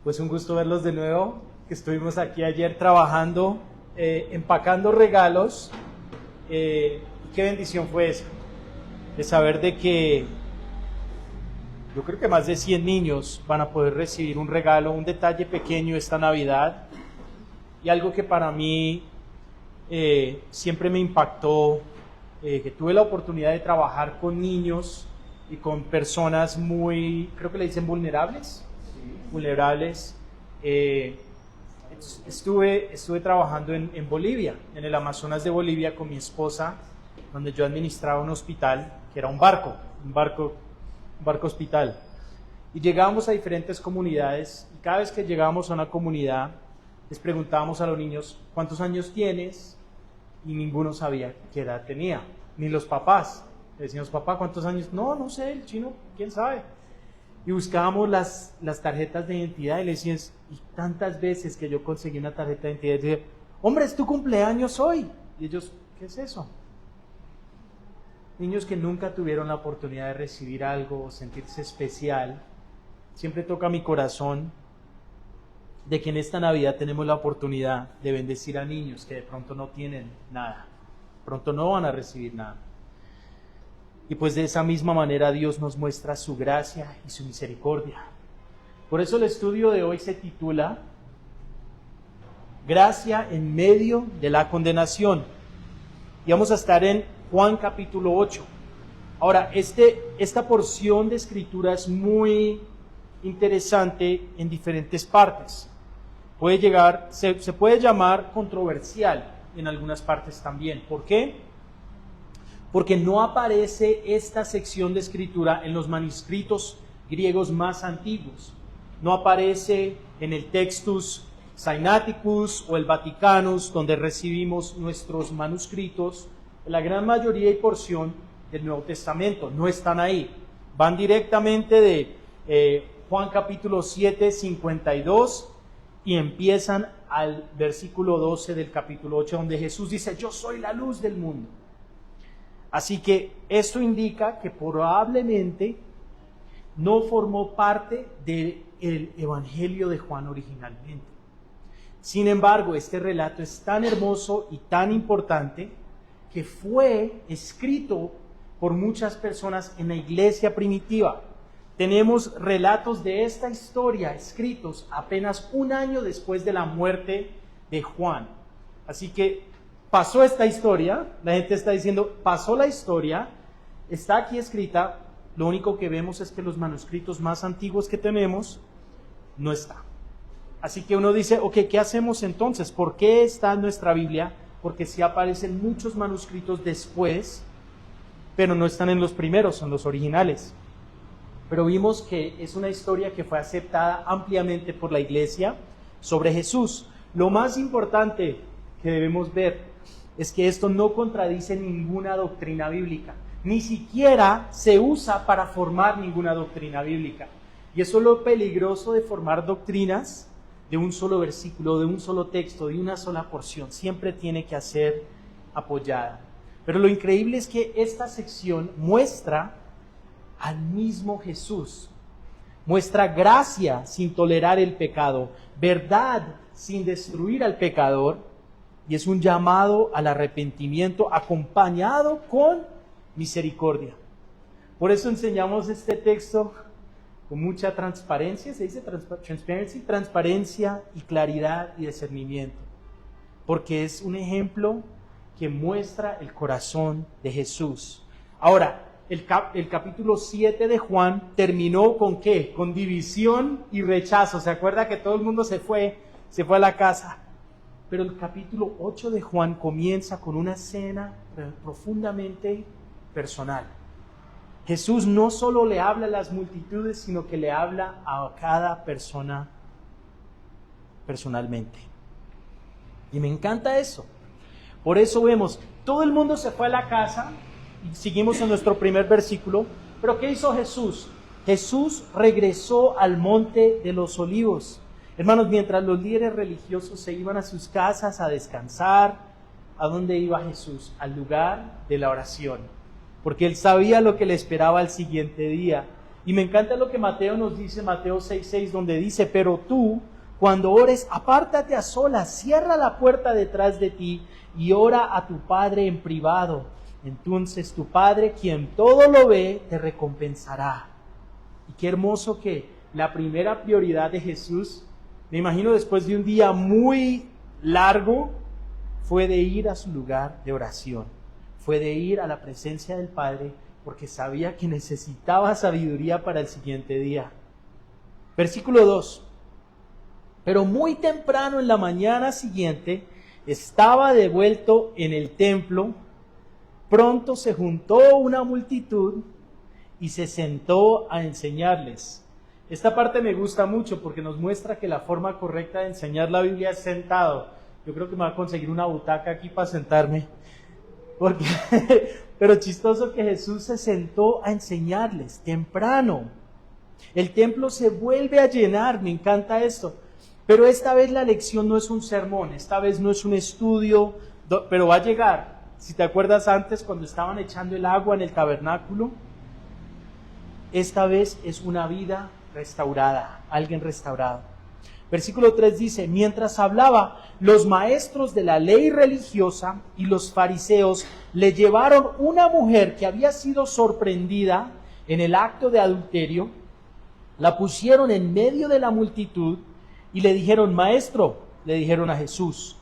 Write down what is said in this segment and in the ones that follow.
Pues un gusto verlos de nuevo, que estuvimos aquí ayer trabajando, empacando regalos. Qué bendición fue esa, de saber de que yo creo que más de 100 niños van a poder recibir un regalo, un detalle pequeño esta Navidad, y algo que para mí siempre me impactó, que tuve la oportunidad de trabajar con niños y con personas muy, creo que le dicen vulnerables. Vulnerables. Estuve trabajando en Bolivia, en el Amazonas de Bolivia con mi esposa, donde yo administraba un hospital que era un barco hospital. Y llegábamos a diferentes comunidades y cada vez que llegábamos a una comunidad les preguntábamos a los niños ¿cuántos años tienes? Y ninguno sabía qué edad tenía, ni los papás. Le decíamos, papá, ¿cuántos años? No sé, el chino, quién sabe. Y buscábamos las tarjetas de identidad y le decías, y tantas veces que yo conseguí una tarjeta de identidad, y decía, hombre, es tu cumpleaños hoy. Y ellos, ¿qué es eso? Niños que nunca tuvieron la oportunidad de recibir algo o sentirse especial. Siempre toca mi corazón de que en esta Navidad tenemos la oportunidad de bendecir a niños que de pronto no tienen nada, pronto no van a recibir nada. Y pues de esa misma manera Dios nos muestra su gracia y su misericordia. Por eso el estudio de hoy se titula Gracia en medio de la condenación. Y vamos a estar en Juan capítulo 8. Ahora, esta porción de escritura es muy interesante en diferentes partes. Se puede llamar controversial en algunas partes también. ¿Por qué? Porque no aparece esta sección de escritura en los manuscritos griegos más antiguos. No aparece en el Textus Sinaiticus o el Vaticanus, donde recibimos nuestros manuscritos. La gran mayoría y porción del Nuevo Testamento no están ahí. Van directamente de Juan capítulo 7, 52 y empiezan al versículo 12 del capítulo 8, donde Jesús dice, yo soy la luz del mundo. Así que esto indica que probablemente no formó parte del Evangelio de Juan originalmente. Sin embargo, este relato es tan hermoso y tan importante que fue escrito por muchas personas en la iglesia primitiva. Tenemos relatos de esta historia escritos apenas un año después de la muerte de Juan. Así que pasó esta historia, la gente está diciendo, pasó la historia, está aquí escrita, lo único que vemos es que los manuscritos más antiguos que tenemos no están. Así que uno dice, ok, ¿qué hacemos entonces? ¿Por qué está en nuestra Biblia? Porque sí aparecen muchos manuscritos después, pero no están en los primeros, son los originales. Pero vimos que es una historia que fue aceptada ampliamente por la iglesia sobre Jesús. Lo más importante que debemos ver es que esto no contradice ninguna doctrina bíblica, ni siquiera se usa para formar ninguna doctrina bíblica. Y eso es lo peligroso de formar doctrinas de un solo versículo, de un solo texto, de una sola porción. Siempre tiene que ser apoyada. Pero lo increíble es que esta sección muestra al mismo Jesús. Muestra gracia sin tolerar el pecado, verdad sin destruir al pecador, y es un llamado al arrepentimiento acompañado con misericordia. Por eso enseñamos este texto con mucha transparencia, se dice transparencia y claridad y discernimiento, porque es un ejemplo que muestra el corazón de Jesús. Ahora, el capítulo 7 de Juan terminó ¿con qué? Con división y rechazo. ¿Se acuerda que todo el mundo se fue a la casa? Pero el capítulo 8 de Juan comienza con una escena profundamente personal. Jesús no solo le habla a las multitudes, sino que le habla a cada persona personalmente. Y me encanta eso. Por eso vemos, todo el mundo se fue a la casa, y seguimos en nuestro primer versículo, pero ¿qué hizo Jesús? Jesús regresó al monte de los olivos. Hermanos, mientras los líderes religiosos se iban a sus casas a descansar, ¿a dónde iba Jesús? Al lugar de la oración. Porque él sabía lo que le esperaba al siguiente día. Y me encanta lo que Mateo nos dice, Mateo 6:6, donde dice, pero tú, cuando ores, apártate a solas, cierra la puerta detrás de ti y ora a tu Padre en privado. Entonces tu Padre, quien todo lo ve, te recompensará. Y qué hermoso que la primera prioridad de Jesús, me imagino después de un día muy largo, fue de ir a su lugar de oración. Fue de ir a la presencia del Padre porque sabía que necesitaba sabiduría para el siguiente día. Versículo 2. Pero muy temprano en la mañana siguiente estaba devuelto en el templo. Pronto se juntó una multitud y se sentó a enseñarles. Esta parte me gusta mucho porque nos muestra que la forma correcta de enseñar la Biblia es sentado. Yo creo que me voy a conseguir una butaca aquí para sentarme. Pero chistoso que Jesús se sentó a enseñarles temprano. El templo se vuelve a llenar, me encanta esto. Pero esta vez la lección no es un sermón, esta vez no es un estudio, pero va a llegar. Si te acuerdas antes cuando estaban echando el agua en el tabernáculo, esta vez es una vida restaurada, alguien restaurado. Versículo 3 dice, mientras hablaba, los maestros de la ley religiosa y los fariseos le llevaron una mujer que había sido sorprendida en el acto de adulterio, la pusieron en medio de la multitud y le dijeron, maestro, le dijeron a Jesús.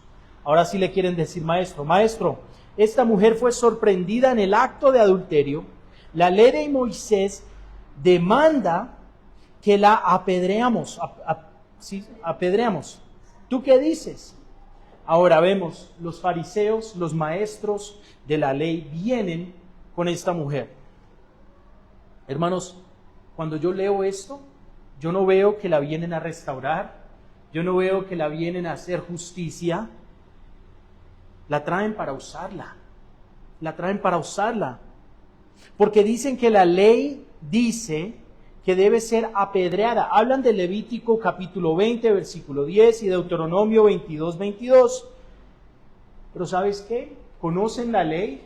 Ahora sí le quieren decir maestro, maestro, esta mujer fue sorprendida en el acto de adulterio. La ley de Moisés demanda que la apedreamos. ¿Sí? Apedreamos. ¿Tú qué dices? Ahora vemos, los fariseos, los maestros de la ley vienen con esta mujer. Hermanos, cuando yo leo esto, yo no veo que la vienen a restaurar, yo no veo que la vienen a hacer justicia, la traen para usarla, porque dicen que la ley dice que debe ser apedreada. Hablan de Levítico capítulo 20, versículo 10 y Deuteronomio 22, 22. Pero ¿sabes qué? Conocen la ley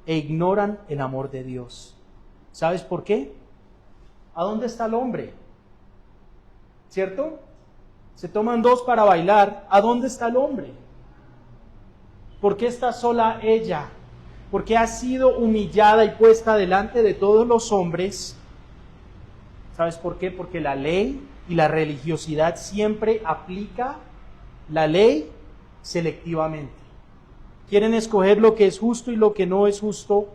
e ignoran el amor de Dios. ¿Sabes por qué? ¿A dónde está el hombre? ¿Cierto? Se toman dos para bailar. ¿A dónde está el hombre? ¿Por qué está sola ella? ¿Por qué ha sido humillada y puesta delante de todos los hombres? ¿Sabes por qué? Porque la ley y la religiosidad siempre aplica la ley selectivamente. Quieren escoger lo que es justo y lo que no es justo.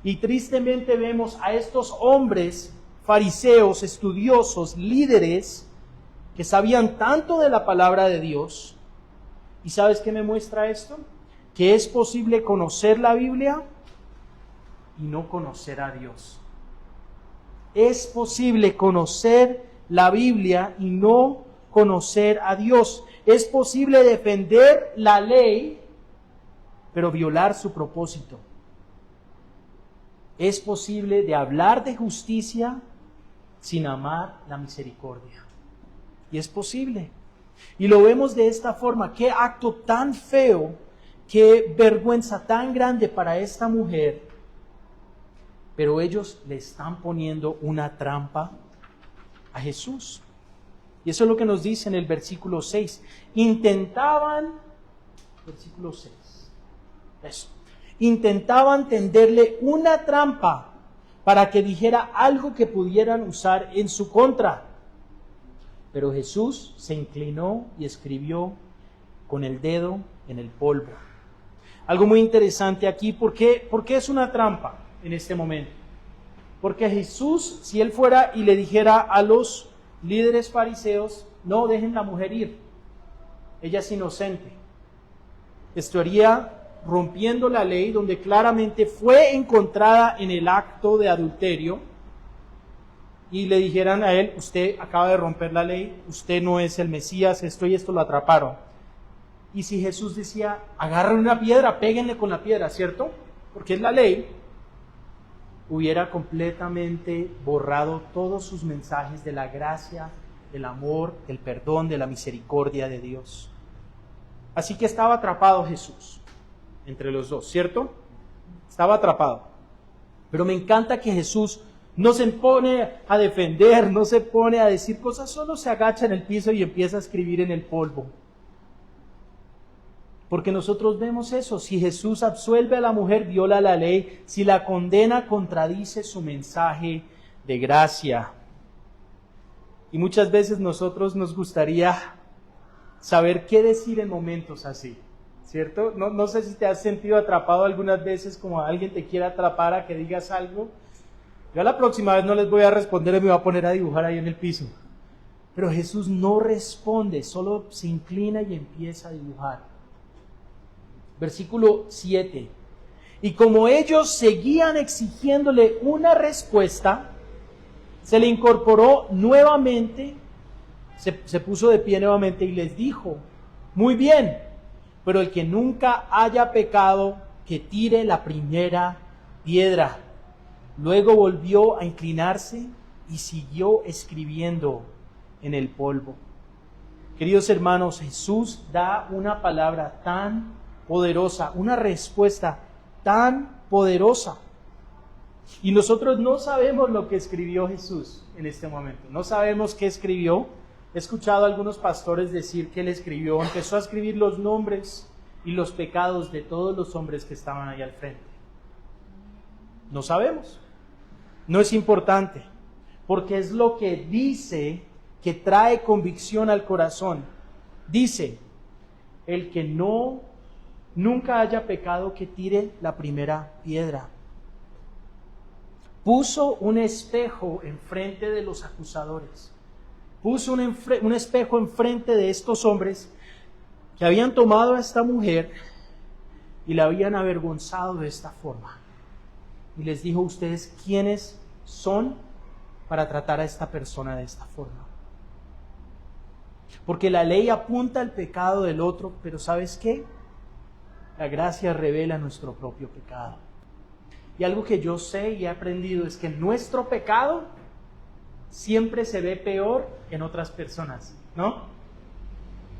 Y tristemente vemos a estos hombres fariseos, estudiosos, líderes, que sabían tanto de la palabra de Dios. ¿Y sabes qué me muestra esto? Que es posible conocer la Biblia y no conocer a Dios. Es posible conocer la Biblia y no conocer a Dios. Es posible defender la ley, pero violar su propósito. Es posible de hablar de justicia sin amar la misericordia. Y es posible. Y lo vemos de esta forma. Qué acto tan feo, qué vergüenza tan grande para esta mujer. Pero ellos le están poniendo una trampa a Jesús. Y eso es lo que nos dice en el versículo 6. Versículo 6. Eso. Intentaban tenderle una trampa para que dijera algo que pudieran usar en su contra. Pero Jesús se inclinó y escribió con el dedo en el polvo. Algo muy interesante aquí, ¿por qué es una trampa en este momento? Porque Jesús, si él fuera y le dijera a los líderes fariseos, no, dejen la mujer ir, ella es inocente, estaría rompiendo la ley donde claramente fue encontrada en el acto de adulterio, y le dijeran a él, usted acaba de romper la ley, usted no es el Mesías, esto y esto, lo atraparon. Y si Jesús decía, agarren una piedra, péguenle con la piedra, ¿cierto? Porque es la ley, hubiera completamente borrado todos sus mensajes de la gracia, del amor, del perdón, de la misericordia de Dios. Así que estaba atrapado Jesús entre los dos, ¿cierto? Estaba atrapado. Pero me encanta que Jesús No se pone a defender, no se pone a decir cosas, solo se agacha en el piso y empieza a escribir en el polvo. Porque nosotros vemos eso, si Jesús absuelve a la mujer, viola la ley, si la condena, contradice su mensaje de gracia. Y muchas veces nosotros nos gustaría saber qué decir en momentos así, ¿cierto? No sé si te has sentido atrapado algunas veces como alguien te quiere atrapar a que digas algo. Yo la próxima vez no les voy a responder y me voy a poner a dibujar ahí en el piso. Pero Jesús no responde, solo se inclina y empieza a dibujar. Versículo 7. Y como ellos seguían exigiéndole una respuesta, se le incorporó nuevamente, se puso de pie nuevamente y les dijo, muy bien, pero el que nunca haya pecado, que tire la primera piedra. Luego volvió a inclinarse y siguió escribiendo en el polvo. Queridos hermanos, Jesús da una palabra tan poderosa, una respuesta tan poderosa. Y nosotros no sabemos lo que escribió Jesús en este momento. No sabemos qué escribió. He escuchado a algunos pastores decir que él escribió, empezó a escribir los nombres y los pecados de todos los hombres que estaban ahí al frente. No sabemos. No es importante, porque es lo que dice que trae convicción al corazón. Dice, el que nunca haya pecado, que tire la primera piedra. Puso un espejo enfrente de los acusadores. Puso un espejo enfrente de estos hombres que habían tomado a esta mujer y la habían avergonzado de esta forma. Y les dijo, ¿ustedes quiénes son para tratar a esta persona de esta forma? Porque la ley apunta al pecado del otro, pero ¿sabes qué? La gracia revela nuestro propio pecado. Y algo que yo sé y he aprendido es que nuestro pecado siempre se ve peor en otras personas, ¿no?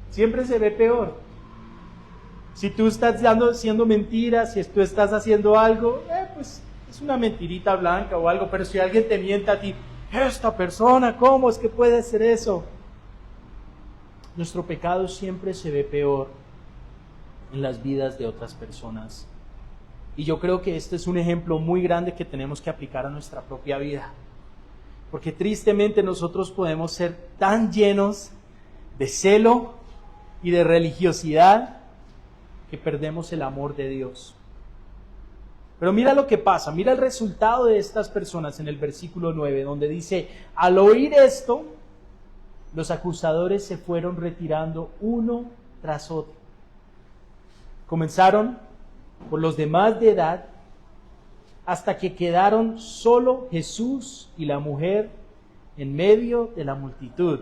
Siempre se ve peor. Si tú estás haciendo mentiras, si tú estás haciendo algo, pues es una mentirita blanca o algo, pero si alguien te miente a ti, esta persona, ¿cómo es que puede hacer eso? Nuestro pecado siempre se ve peor en las vidas de otras personas. Y yo creo que este es un ejemplo muy grande que tenemos que aplicar a nuestra propia vida. Porque tristemente nosotros podemos ser tan llenos de celo y de religiosidad que perdemos el amor de Dios. Pero mira lo que pasa, mira el resultado de estas personas en el versículo 9, donde dice, al oír esto, los acusadores se fueron retirando uno tras otro. Comenzaron por los de más de edad, hasta que quedaron solo Jesús y la mujer en medio de la multitud.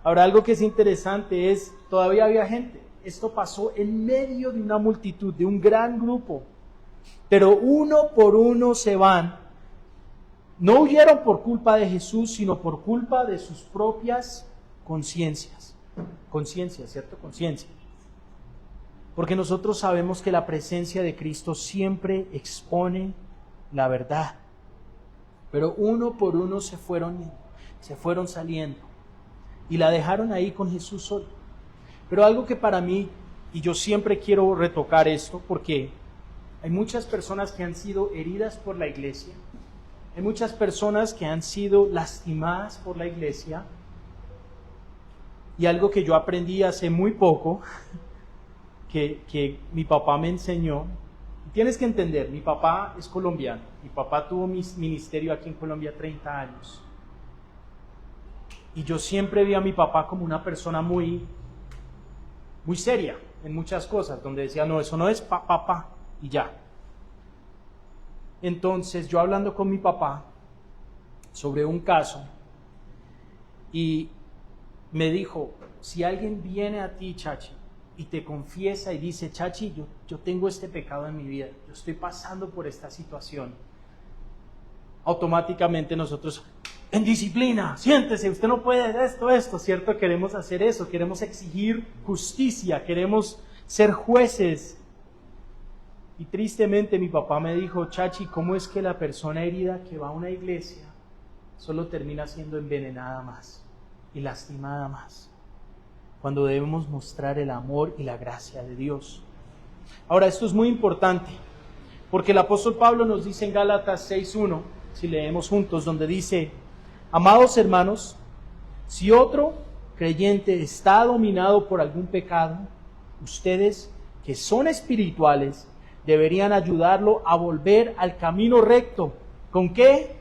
Ahora, algo que es interesante es, todavía había gente. Esto pasó en medio de una multitud, de un gran grupo. Pero uno por uno se van. No huyeron por culpa de Jesús, sino por culpa de sus propias conciencias. Conciencia, ¿cierto? Conciencia. Porque nosotros sabemos que la presencia de Cristo siempre expone la verdad. Pero uno por uno se fueron saliendo. Y la dejaron ahí con Jesús solo. Pero algo que para mí, y yo siempre quiero retocar esto, porque hay muchas personas que han sido heridas por la iglesia. Hay muchas personas que han sido lastimadas por la iglesia. Y algo que yo aprendí hace muy poco, que mi papá me enseñó. Tienes que entender, mi papá es colombiano. Mi papá tuvo ministerio aquí en Colombia 30 años. Y yo siempre vi a mi papá como una persona muy seria en muchas cosas, donde decía, no, eso no es papá, y ya. Entonces, yo hablando con mi papá sobre un caso, y me dijo, si alguien viene a ti, Chachi, y te confiesa y dice, Chachi, yo tengo este pecado en mi vida, yo estoy pasando por esta situación, automáticamente nosotros, en disciplina, siéntese, usted no puede esto, ¿cierto? Queremos hacer eso, queremos exigir justicia, queremos ser jueces. Y tristemente mi papá me dijo, Chachi, ¿cómo es que la persona herida que va a una iglesia solo termina siendo envenenada más y lastimada más? Cuando debemos mostrar el amor y la gracia de Dios. Ahora, esto es muy importante, porque el apóstol Pablo nos dice en Gálatas 6:1, si leemos juntos, donde dice, amados hermanos, si otro creyente está dominado por algún pecado, ustedes que son espirituales deberían ayudarlo a volver al camino recto. ¿Con qué?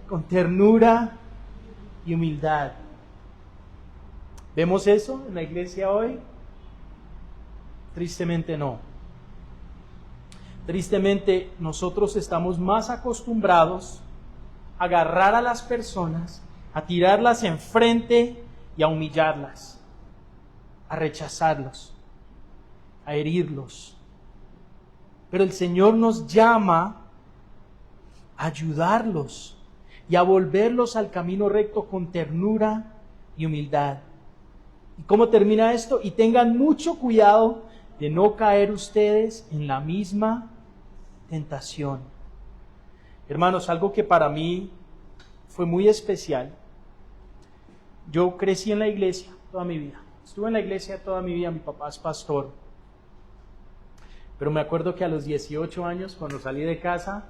Con ternura y humildad. ¿Vemos eso en la iglesia hoy? Tristemente no. Tristemente nosotros estamos más acostumbrados a agarrar a las personas, a tirarlas enfrente y a humillarlas, a rechazarlos, a herirlos. Pero el Señor nos llama a ayudarlos y a volverlos al camino recto con ternura y humildad. ¿Y cómo termina esto? Y tengan mucho cuidado de no caer ustedes en la misma tentación. Hermanos, algo que para mí fue muy especial. Yo crecí en la iglesia toda mi vida. Estuve en la iglesia toda mi vida, mi papá es pastor. Pero me acuerdo que a los 18 años, cuando salí de casa,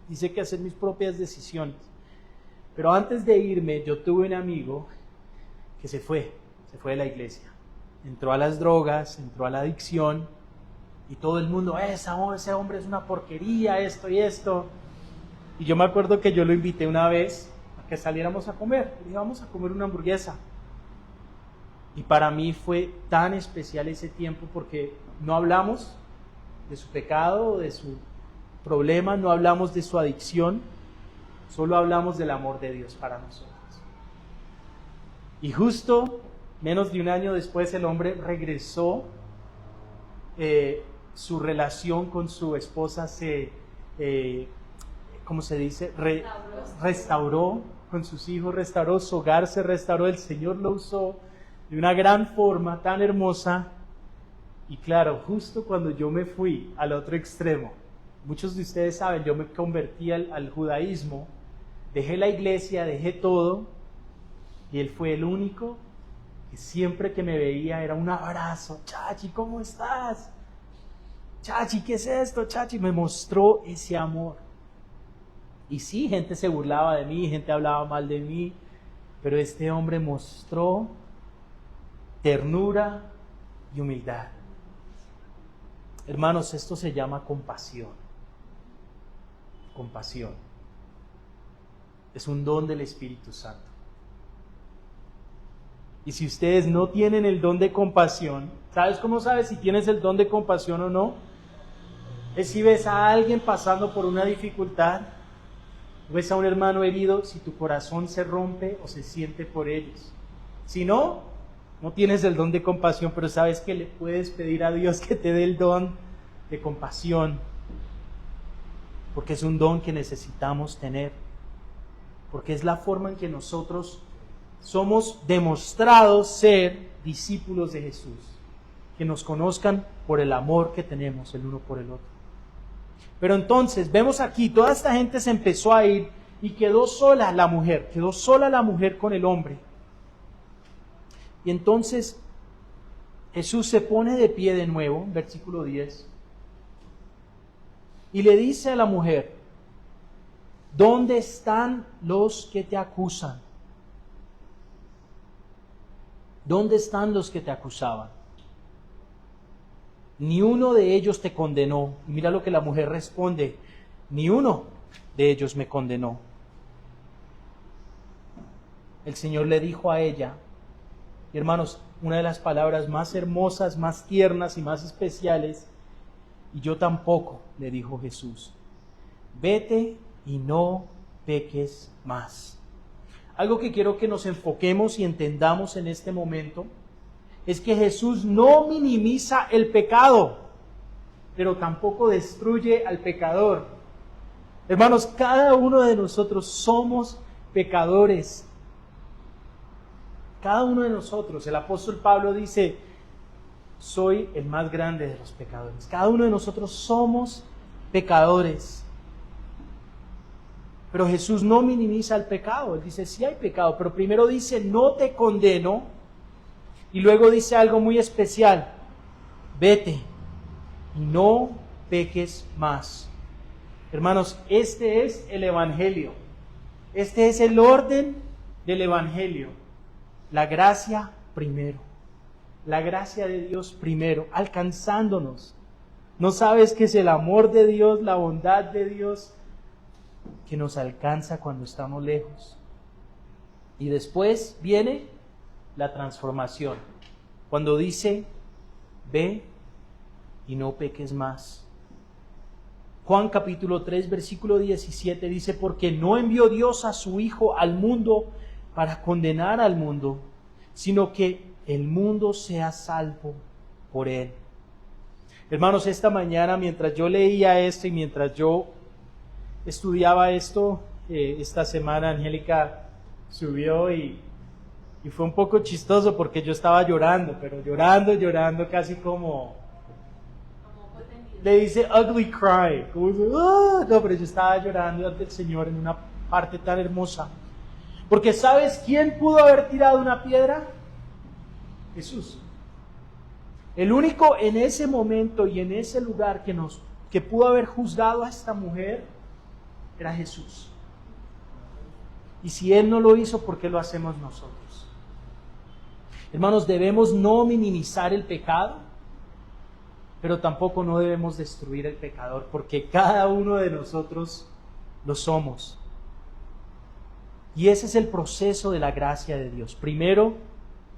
hice que hacer mis propias decisiones. Pero antes de irme, yo tuve un amigo que se fue de la iglesia. Entró a las drogas, entró a la adicción, y todo el mundo, ese hombre es una porquería, esto y esto. Y yo me acuerdo que yo lo invité una vez a que saliéramos a comer. Le dije, vamos a comer una hamburguesa. Y para mí fue tan especial ese tiempo porque no hablamos de su pecado, de su problema, no hablamos de su adicción, solo hablamos del amor de Dios para nosotros. Y justo menos de un año después el hombre regresó, su relación con su esposa se, ¿cómo se dice? Restauró con sus hijos, restauró su hogar, se restauró, el Señor lo usó de una gran forma tan hermosa. Y claro, justo cuando yo me fui al otro extremo, muchos de ustedes saben, yo me convertí al judaísmo, dejé la iglesia, dejé todo, y él fue el único que siempre que me veía era un abrazo. Chachi, ¿cómo estás? Chachi, ¿qué es esto? Chachi, me mostró ese amor. Y sí, gente se burlaba de mí, gente hablaba mal de mí, pero este hombre mostró ternura y humildad. Hermanos, esto se llama compasión. Compasión. Es un don del Espíritu Santo. Y si ustedes no tienen el don de compasión, ¿sabes cómo sabes si tienes el don de compasión o no? Es si ves a alguien pasando por una dificultad, ves a un hermano herido, si tu corazón se rompe o se siente por ellos. Si no, no tienes el don de compasión, pero sabes que le puedes pedir a Dios que te dé el don de compasión, porque es un don que necesitamos tener, porque es la forma en que nosotros somos demostrados ser discípulos de Jesús, que nos conozcan por el amor que tenemos el uno por el otro. Pero entonces vemos aquí, toda esta gente se empezó a ir y quedó sola la mujer con el hombre. Y entonces Jesús se pone de pie de nuevo, versículo 10, y le dice a la mujer, ¿dónde están los que te acusan? ¿Dónde están los que te acusaban? Ni uno de ellos te condenó. Y mira lo que la mujer responde, ni uno de ellos me condenó. El Señor le dijo a ella, y hermanos, una de las palabras más hermosas, más tiernas y más especiales, y yo tampoco, le dijo Jesús, vete y no peques más. Algo que quiero que nos enfoquemos y entendamos en este momento es que Jesús no minimiza el pecado, pero tampoco destruye al pecador. Hermanos, cada uno de nosotros somos pecadores. Cada uno de nosotros. El apóstol Pablo dice, soy el más grande de los pecadores. Cada uno de nosotros somos pecadores. Pero Jesús no minimiza el pecado. Él dice, sí hay pecado, pero primero dice, no te condeno. Y luego dice algo muy especial, vete y no peques más. Hermanos, este es el Evangelio. Este es el orden del Evangelio. La gracia primero. La gracia de Dios primero, alcanzándonos. ¿No sabes que es el amor de Dios, la bondad de Dios, que nos alcanza cuando estamos lejos? Y después viene la transformación. Cuando dice, ve y no peques más. Juan capítulo 3, versículo 17 dice, porque no envió Dios a su Hijo al mundo para condenar al mundo, sino que el mundo sea salvo por él. Hermanos, esta mañana mientras yo leía esto y mientras yo estudiaba esto, esta semana Angélica subió y fue un poco chistoso porque yo estaba llorando, pero llorando casi como le dice ugly cry, como no, pero yo estaba llorando ante el Señor en una parte tan hermosa. Porque ¿sabes quién pudo haber tirado una piedra? Jesús. El único en ese momento y en ese lugar que pudo haber juzgado a esta mujer era Jesús. Y si Él no lo hizo, ¿por qué lo hacemos nosotros? Hermanos, debemos no minimizar el pecado, pero tampoco no debemos destruir el pecador, porque cada uno de nosotros lo somos. Y ese es el proceso de la gracia de Dios. Primero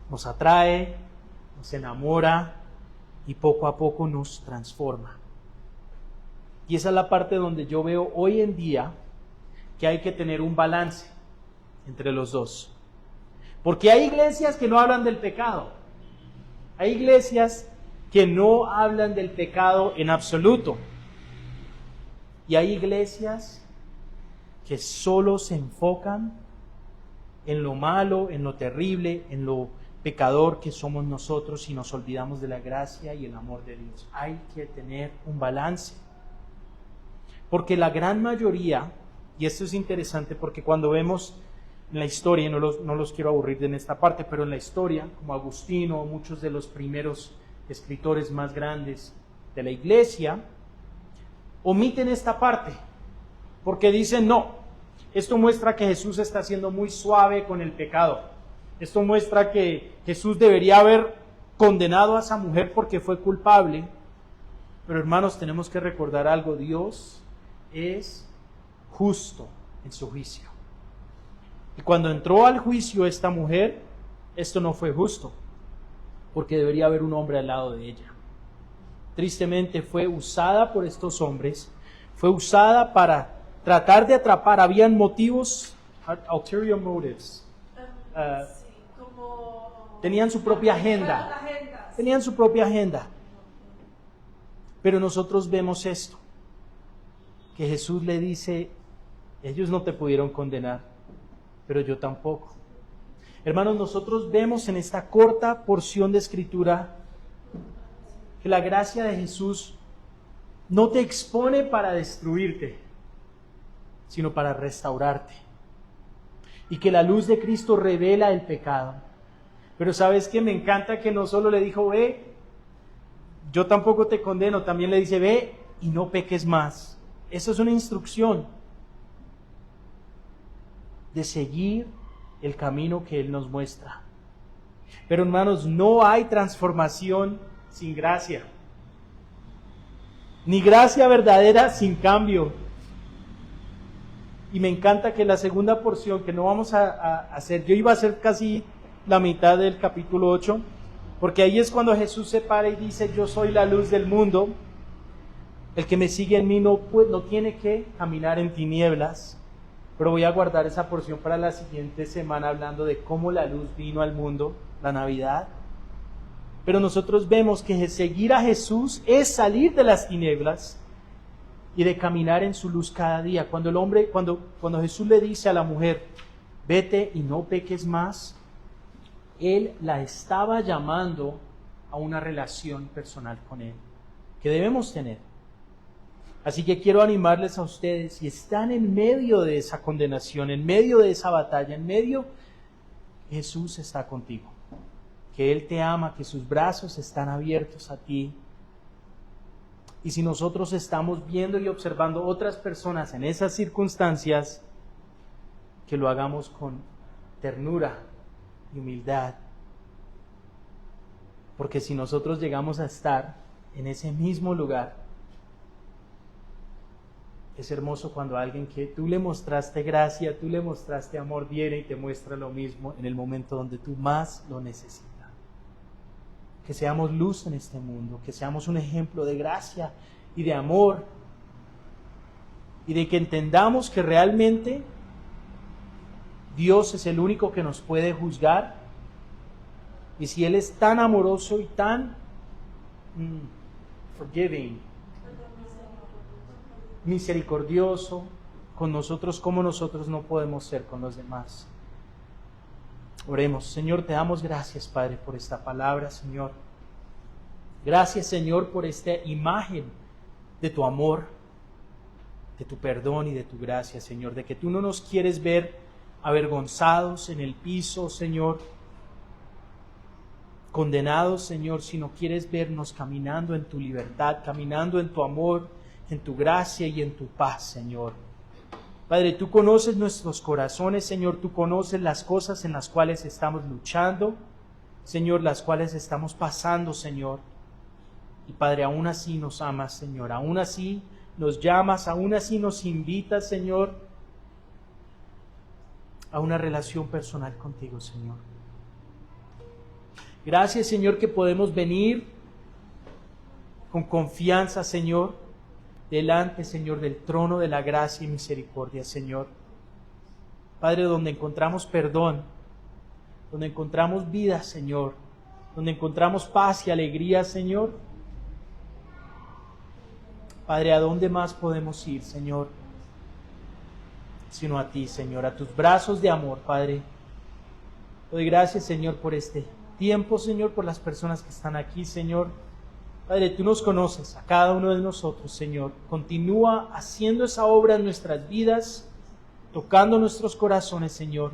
nos atrae, nos enamora y poco a poco nos transforma. Y esa es la parte donde yo veo hoy en día que hay que tener un balance entre los dos. Porque hay iglesias que no hablan del pecado. Hay iglesias que no hablan del pecado en absoluto. Y hay iglesias que solo se enfocan en lo malo, en lo terrible, en lo pecador que somos nosotros y nos olvidamos de la gracia y el amor de Dios. Hay que tener un balance. Porque la gran mayoría, y esto es interesante porque cuando vemos en la historia, no los quiero aburrir en esta parte, pero en la historia, como Agustino, muchos de los primeros escritores más grandes de la iglesia, omiten esta parte, porque dicen, no, esto muestra que Jesús está siendo muy suave con el pecado. Esto muestra que Jesús debería haber condenado a esa mujer porque fue culpable. Pero hermanos, tenemos que recordar algo, Dios es justo en su juicio. Y cuando entró al juicio esta mujer, esto no fue justo, porque debería haber un hombre al lado de ella. Tristemente fue usada por estos hombres, fue usada para tratar de atrapar, habían motivos, ulterior motives, tenían su propia agenda, pero nosotros vemos esto, que Jesús le dice, ellos no te pudieron condenar, pero yo tampoco. Hermanos, nosotros vemos en esta corta porción de escritura que la gracia de Jesús no te expone para destruirte, sino para restaurarte. Y que la luz de Cristo revela el pecado. Pero ¿sabes qué? Me encanta que no solo le dijo, ve, yo tampoco te condeno, también le dice, ve y no peques más. Eso es una instrucción de seguir el camino que Él nos muestra. Pero hermanos, no hay transformación sin gracia, ni gracia verdadera sin cambio. Y me encanta que la segunda porción, que no vamos a hacer, yo iba a hacer casi la mitad del capítulo 8, porque ahí es cuando Jesús se para y dice, yo soy la luz del mundo, el que me sigue en mí no tiene que caminar en tinieblas. Pero voy a guardar esa porción para la siguiente semana, hablando de cómo la luz vino al mundo, la Navidad. Pero nosotros vemos que seguir a Jesús es salir de las tinieblas y de caminar en su luz cada día. Cuando Jesús le dice a la mujer, vete y no peques más, Él la estaba llamando a una relación personal con Él, que debemos tener. Así que quiero animarles a ustedes, si están en medio de esa condenación, en medio de esa batalla, en medio, Jesús está contigo, que Él te ama, que sus brazos están abiertos a ti. Y si nosotros estamos viendo y observando otras personas en esas circunstancias, que lo hagamos con ternura y humildad. Porque si nosotros llegamos a estar en ese mismo lugar, es hermoso cuando alguien que tú le mostraste gracia, tú le mostraste amor, viene y te muestra lo mismo en el momento donde tú más lo necesitas. Que seamos luz en este mundo, que seamos un ejemplo de gracia y de amor, y de que entendamos que realmente Dios es el único que nos puede juzgar, y si Él es tan amoroso y tan forgiving, misericordioso con nosotros, como nosotros no podemos ser con los demás. Oremos. Señor, te damos gracias, Padre, por esta palabra, Señor. Gracias, Señor, por esta imagen de tu amor, de tu perdón y de tu gracia, Señor, de que tú no nos quieres ver avergonzados en el piso, Señor, condenados, Señor, sino quieres vernos caminando en tu libertad, caminando en tu amor, en tu gracia y en tu paz, Señor. Padre, tú conoces nuestros corazones, Señor, tú conoces las cosas en las cuales estamos luchando, Señor, las cuales estamos pasando, Señor. Y Padre, aún así nos amas, Señor, aún así nos llamas, aún así nos invitas, Señor, a una relación personal contigo, Señor. Gracias, Señor, que podemos venir con confianza, Señor, delante, Señor, del trono de la gracia y misericordia, Señor. Padre, donde encontramos perdón, donde encontramos vida, Señor, donde encontramos paz y alegría, Señor. Padre, ¿a dónde más podemos ir, Señor? Sino a ti, Señor, a tus brazos de amor, Padre. Te doy gracias, Señor, por este tiempo, Señor, por las personas que están aquí, Señor. Padre, tú nos conoces, a cada uno de nosotros, Señor. Continúa haciendo esa obra en nuestras vidas, tocando nuestros corazones, Señor.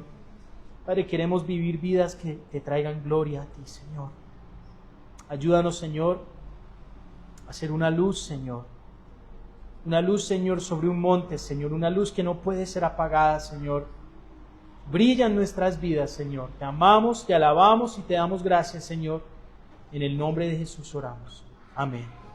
Padre, queremos vivir vidas que te traigan gloria a ti, Señor. Ayúdanos, Señor, a ser una luz, Señor. Una luz, Señor, sobre un monte, Señor. Una luz que no puede ser apagada, Señor. Brilla en nuestras vidas, Señor. Te amamos, te alabamos y te damos gracias, Señor. En el nombre de Jesús oramos. Amén.